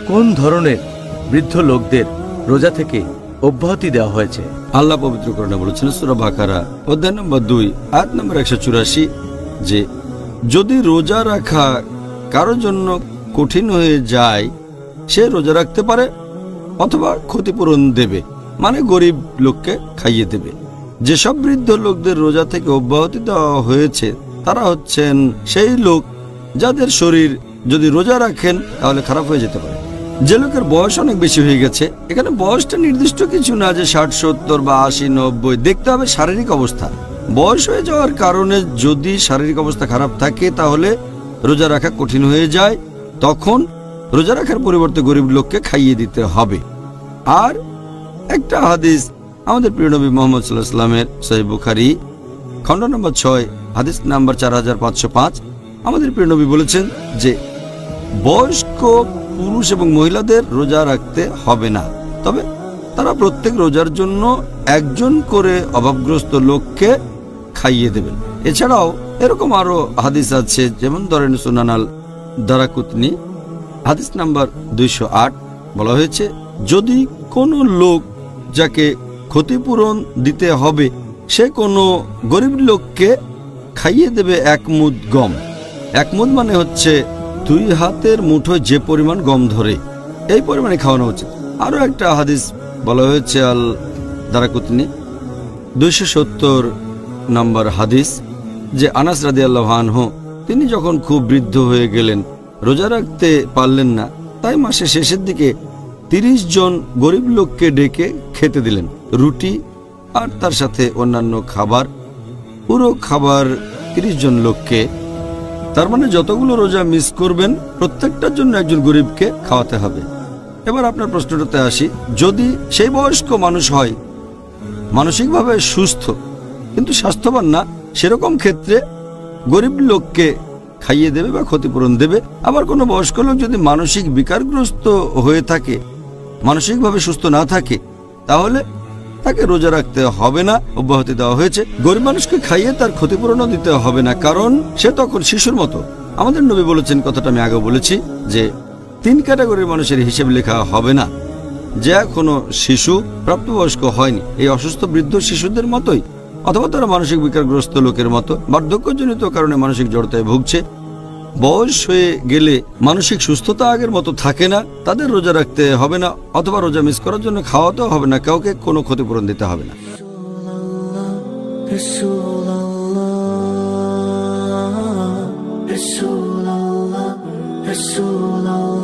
কোন ধরনের বৃদ্ধ লোকদের রোজা থেকে অব্যাহতি দেওয়া হয়েছে? আল্লাহ পবিত্র কোরআনে বলেছেন সূরা বাকারা অধ্যায় নম্বর 2 আয়াত নম্বর 184 যে যদি রোজা রাখা কারোর জন্য কঠিন হয়ে যায় সে রোজা রাখতে পারে অথবা ক্ষতিপূরণ দেবে, মানে গরিব লোককে খাইয়ে দেবে। যেসব বৃদ্ধ লোকদের রোজা থেকে অব্যাহতি দেওয়া হয়েছে তারা হচ্ছেন সেই লোক যাদের শরীর যদি রোজা রাখেন তাহলে খারাপ হয়ে যেতে পারে। যে লোকের বয়স অনেক বেশি হয়ে গেছে, এখানে বয়সটা নির্দিষ্ট কিছু না যে 60, 70 বা 80, 90, দেখতে হবে শারীরিক অবস্থা। বয়স হয়ে যাওয়ার কারণে যদি শারীরিক অবস্থা খারাপ থাকে তাহলে রোজা রাখা কঠিন হয়ে যায়, তখন রোজা রাখার পরিবর্তে গরিব লোককে খাইয়ে দিতে হবে। আর একটা হাদিস আমাদের প্রিয় নবী মুহাম্মদ সাল্লাল্লাহু আলাইহি ওয়াসাল্লামের সহিহ বুখারী খণ্ড নম্বর 6 হাদিস নাম্বার 4505 আমাদের প্রিয় নবী বলেছেন যে বয়স্ক পুরুষ এবং মহিলাদের রোজা রাখতে হবে না, তবে তারা প্রত্যেক রোজার জন্য একজন করে অভাবগ্রস্ত লোককে খাইয়ে দেবেন। এছাড়াও এরকম আরো হাদিস আছে, যেমন ধরেন সুনান আল দারাকুতনি হাদিস নাম্বার 208 বলা হয়েছে যদি কোনো লোক যাকে ক্ষতিপূরণ দিতে হবে সে কোনো গরিব লোককে খাইয়ে দেবে 1 মুদ গম। 1 মুদ মানে হচ্ছে 2 হাতের মুঠোয় যে পরিমাণ গম ধরে এই পরিমাণে খাওয়ানো উচিত। আরো একটা হাদিস বলা হয়েছে আল দারাকুতনি 270 নম্বর হাদিস যে আনাস রাদিয়াল্লাহু আনহু তিনি যখন খুব বৃদ্ধ হয়ে গেলেন, রোজা রাখতে পারলেন না, তাই মাসের শেষের দিকে 30 জন গরিব লোককে ডেকে খেতে দিলেন, রুটি আর তার সাথে অন্যান্য খাবার। পুরো খাবার 30 জন লোককে, তার মানে যতগুলো রোজা মিস করবেন প্রত্যেকটার জন্য একজন গরিবকে খাওয়াতে হবে। এবার আপনার প্রশ্নটাতে আসি, যদি সেই বয়স্ক মানুষ হয়, মানসিকভাবে সুস্থ কিন্তু স্বাস্থ্যবান না, সেরকম ক্ষেত্রে গরিব লোককে খাইয়ে দেবে বা ক্ষতিপূরণ দেবে। আবার কোনো বয়স্ক লোক যদি মানসিক বিকারগ্রস্ত হয়ে থাকে, মানসিকভাবে সুস্থ না থাকে, তাহলে তাকে রোজা রাখতে হবে না, অব্যাহতি দেওয়া হয়েছে। গরিব মানুষকে খাইয়ে তার ক্ষতিপূরণও দিতে হবে না, কারণ সে তখন শিশুর মতো। আমাদের নবী বলেছেন, কথাটা আমি আগে বলেছি, যে 3 ক্যাটাগরির মানুষের হিসেব লেখা হবে না। যে এখনো শিশু, প্রাপ্তবয়স্ক হয়নি, এই অসুস্থ বৃদ্ধ শিশুদের মতোই, অথবা তারা মানসিক বিকারগ্রস্ত লোকের মতো, বার্ধক্যজনিত কারণে মানসিক জড়তায় ভুগছে, বয়স হয়ে গেলে মানসিক সুস্থতা আগের মতো থাকে না, তাদের রোজা রাখতে হবে না, অথবা রোজা মিস করার জন্য খাওয়াতেও হবে না, কাউকে কোনো ক্ষতিপূরণ দিতে হবে না। Rasulullah, Rasulullah, Rasulullah.